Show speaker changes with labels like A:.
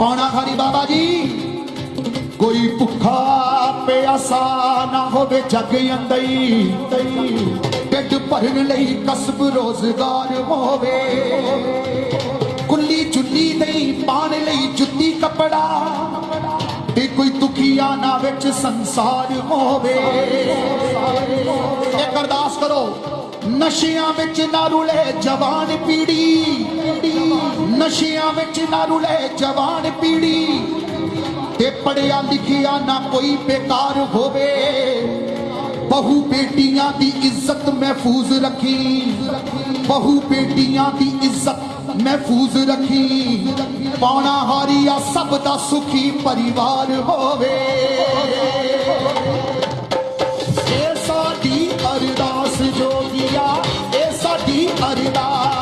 A: पाना हरी बाबा जी कोई भुखा प्यासा ना होवे जग अंदई ढिड भरन लई कसब रोजगार होवे कुल्ली चुल्ली नहीं पाने लई जुत्ती कपड़ा ते कोई दुखिया ना विच संसार होवे एक अरदास करो नशियां विच ना रुले जवान पीढ़ी नशियां विच ना रुले जवान पीढ़ी ते पढ़िया लिखिया ना कोई बेकार होवे बहु बेटियां दी इज्जत महफूज रखी बहु बेटियां दी इज्जत महफूज रखी पाना हारिया सब दा सुखी परिवार होवे ए साडी अरदास जोगिया ए साडी अरदास